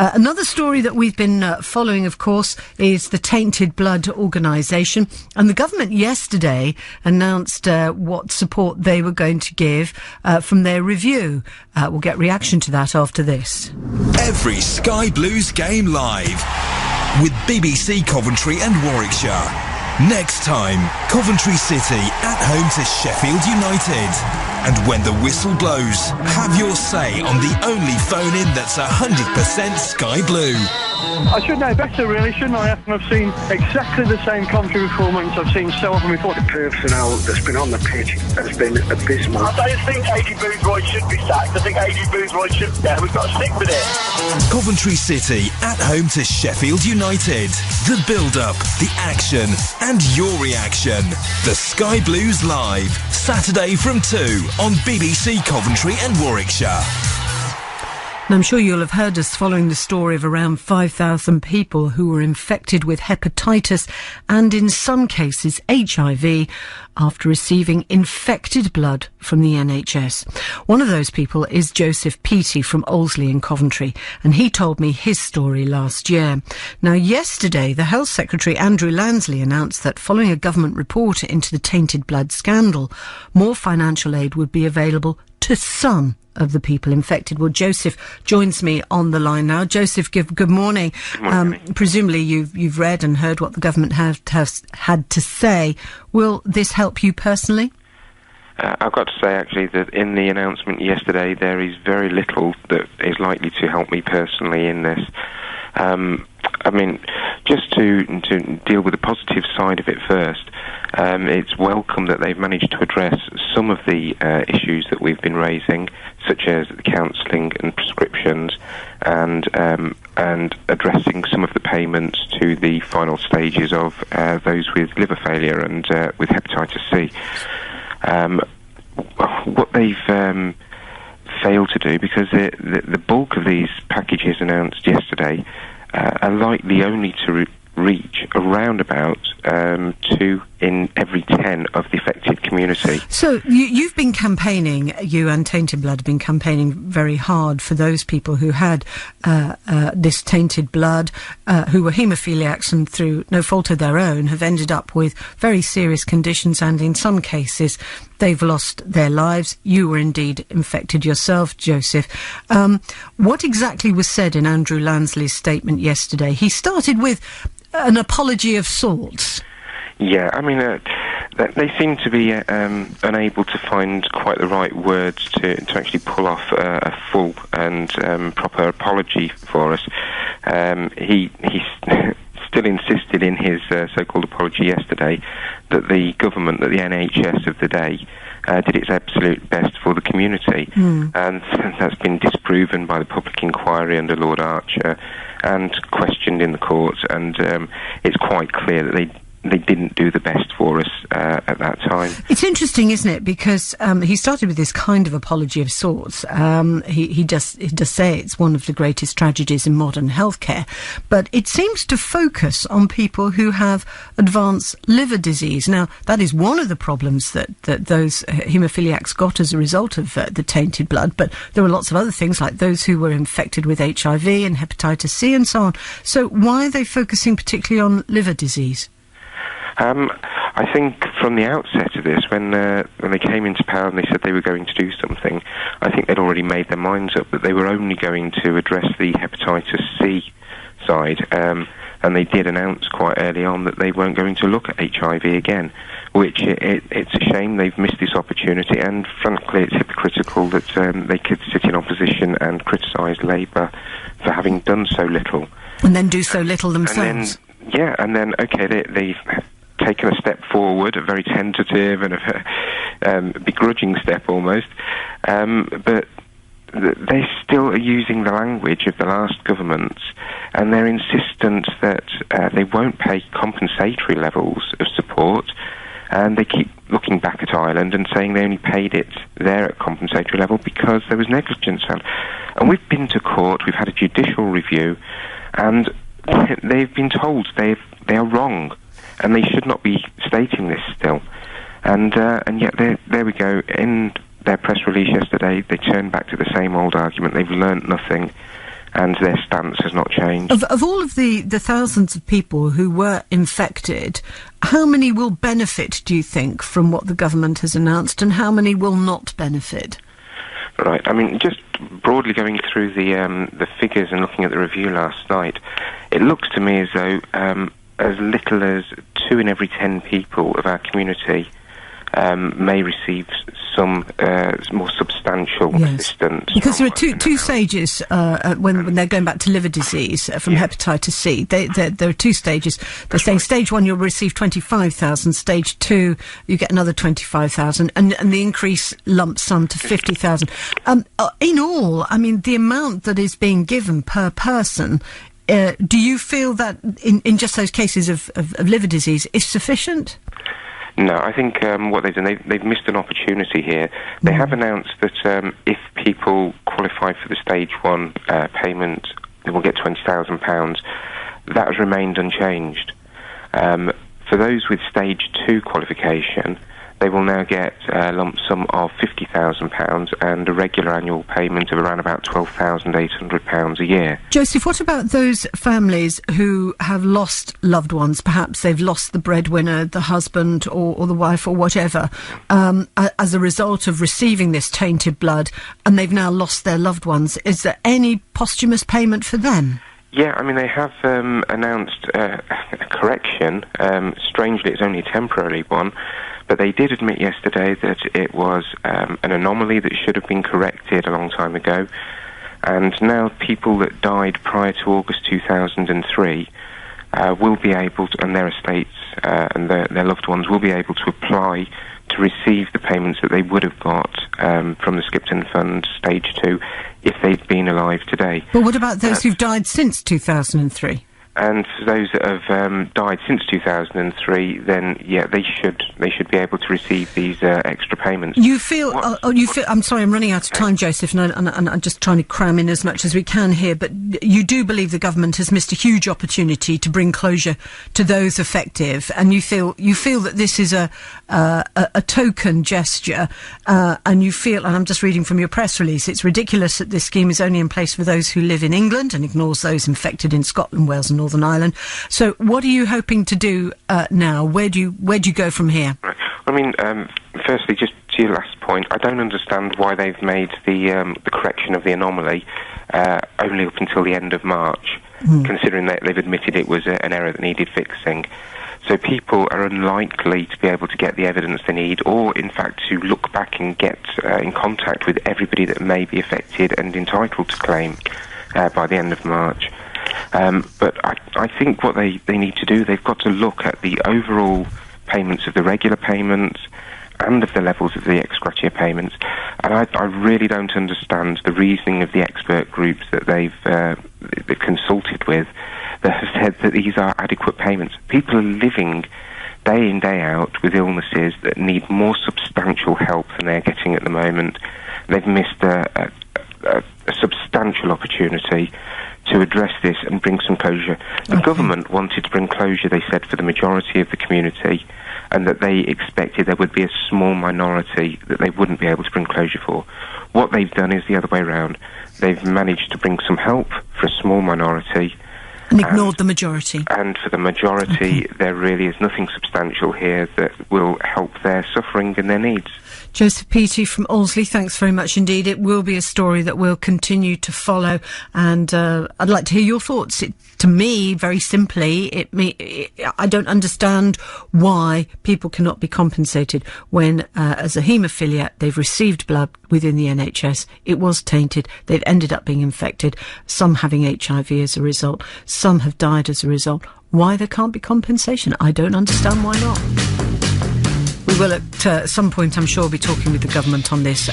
Another story that we've been following, of course, is the Tainted Blood organisation. And the government yesterday announced what support they were going to give from their review. We'll get reaction to that after this. Every Sky Blues game live with BBC Coventry and Warwickshire. Next time, Coventry City at home to Sheffield United. And when the whistle blows, have your say on the only phone-in that's 100% Sky Blue. I should know better, really, shouldn't I? I've seen exactly the same Coventry performance I've seen so often before. The personnel that's been on the pitch has been abysmal. I don't think A.D. Boothroyd should be sacked. I think A.D. Boothroyd should be there. We've got to stick with it. Coventry City at home to Sheffield United. The build-up, the action, and your reaction. The Sky Blues Live, Saturday from 2 on BBC Coventry and Warwickshire. And I'm sure you'll have heard us following the story of around 5,000 people who were infected with hepatitis and, in some cases, HIV after receiving infected blood from the NHS. One of those people is Joseph Peaty from Olseley in Coventry, and he told me his story last year. Now, yesterday, the Health Secretary, Andrew Lansley, announced that following a government report into the tainted blood scandal, more financial aid would be available to some of the people infected. Well, Joseph joins me on the line now. Joseph, good morning. Good morning. Presumably you've read and heard what the government has had to say. Will this help you personally? I've got to say, actually, that in the announcement yesterday, there is very little that is likely to help me personally in this. I mean, just to deal with the positive side of it first, it's welcome that they've managed to address some of the issues that we've been raising, such as the counselling and prescriptions, and addressing some of the payments to the final stages of those with liver failure and with hepatitis C. What they've failed to do, because the bulk of these packages announced yesterday are likely only to reach around about 2 in every 10 of the affected community. So you've been campaigning, you and Tainted Blood have been campaigning very hard for those people who had this tainted blood, who were haemophiliacs and through no fault of their own have ended up with very serious conditions, and in some cases they've lost their lives. You were indeed infected yourself, Joseph. What exactly was said in Andrew Lansley's statement yesterday? He started with an apology of sorts. Yeah, I mean, they seem to be unable to find quite the right words to actually pull off a full and proper apology for us. He still insisted in his so-called apology yesterday that the government, that the NHS of the day, did its absolute best for the community. And that's been disproven by the public inquiry under Lord Archer and questioned in the courts, and it's quite clear that they didn't do the best for us at that time. It's interesting, isn't it? Because he started with this kind of apology of sorts. He does say it's one of the greatest tragedies in modern healthcare, but it seems to focus on people who have advanced liver disease. Now, that is one of the problems that those haemophiliacs got as a result of the tainted blood, but there were lots of other things like those who were infected with HIV and hepatitis C and so on. So why are they focusing particularly on liver disease? I think from the outset of this, when they came into power and they said they were going to do something, I think they'd already made their minds up that they were only going to address the hepatitis C side, and they did announce quite early on that they weren't going to look at HIV again, which it's a shame they've missed this opportunity, and frankly it's hypocritical that they could sit in opposition and criticise Labour for having done so little. And then do so little themselves. And then they've taken a step forward, a very tentative and a begrudging step almost, but they still are using the language of the last governments, and they're insistent that they won't pay compensatory levels of support, and they keep looking back at Ireland and saying they only paid it there at compensatory level because there was negligence found. And we've been to court, we've had a judicial review, and they've been told they are wrong, and they should not be stating this still. And yet there we go. In their press release yesterday, they turned back to the same old argument. They've learnt nothing, and their stance has not changed. Of all of the thousands of people who were infected, how many will benefit, do you think, from what the government has announced, and how many will not benefit? Right. I mean, just broadly going through the figures and looking at the review last night, it looks to me as though as little as 2 in every 10 people of our community may receive some more substantial assistance. Because there are two stages when they're going back to liver disease from hepatitis C. There are 2 stages. They're saying stage 1 you'll receive 25,000, stage 2 you get another 25,000, and the increase lump sum to 50,000. In all, I mean, the amount that is being given per person, do you feel that in just those cases of liver disease is sufficient? No, I think what they've done, they've missed an opportunity here. They have announced that if people qualify for the stage 1 payment, they will get £20,000. That has remained unchanged. For those with stage 2 qualification, they will now get a lump sum of £50,000 and a regular annual payment of around about £12,800 a year. Joseph, what about those families who have lost loved ones? Perhaps they've lost the breadwinner, the husband or the wife or whatever, as a result of receiving this tainted blood, and they've now lost their loved ones. Is there any posthumous payment for them? Yeah, I mean, they have announced a correction. Strangely, it's only a temporary one. But they did admit yesterday that it was an anomaly that should have been corrected a long time ago. And now people that died prior to August 2003 will be able to, and their estates and their loved ones will be able to apply to receive the payments that they would have got from the Skipton Fund Stage 2 if they'd been alive today. But what about those who've died since 2003? And for those that have died since 2003, then they should be able to receive these extra payments. You feel? I'm sorry, I'm running out of time, Joseph, and I'm just trying to cram in as much as we can here. But you do believe the government has missed a huge opportunity to bring closure to those affected, and you feel that this is a token gesture, and you feel, and I'm just reading from your press release, it's ridiculous that this scheme is only in place for those who live in England and ignores those infected in Scotland, Wales, and Northern Ireland. So what are you hoping to do now? Where do you go from here? Right. I mean, firstly, just to your last point, I don't understand why they've made the correction of the anomaly only up until the end of March, considering that they've admitted it was an error that needed fixing. So people are unlikely to be able to get the evidence they need, or in fact to look back and get in contact with everybody that may be affected and entitled to claim by the end of March. But I think what they need to do, they've got to look at the overall payments of the regular payments and of the levels of the ex gratia payments. And I really don't understand the reasoning of the expert groups that they've consulted with that have said that these are adequate payments. People are living day in, day out with illnesses that need more substantial help than they're getting at the moment. They've missed a substantial opportunity to address this and bring some closure. The government wanted to bring closure, they said, for the majority of the community, and that they expected there would be a small minority that they wouldn't be able to bring closure for. What they've done is the other way around. They've managed to bring some help for a small minority, and ignored the majority. And for the majority, there really is nothing substantial here that will help their suffering and their needs. Joseph Peaty from Allesley, thanks very much indeed. It will be a story that we'll continue to follow, and I'd like to hear your thoughts. To me, very simply, I don't understand why people cannot be compensated when, as a haemophiliac, they've received blood within the NHS. It was tainted. They've ended up being infected, some having HIV as a result, some have died as a result. Why there can't be compensation? I don't understand why not. We will at some point, I'm sure, be talking with the government on this.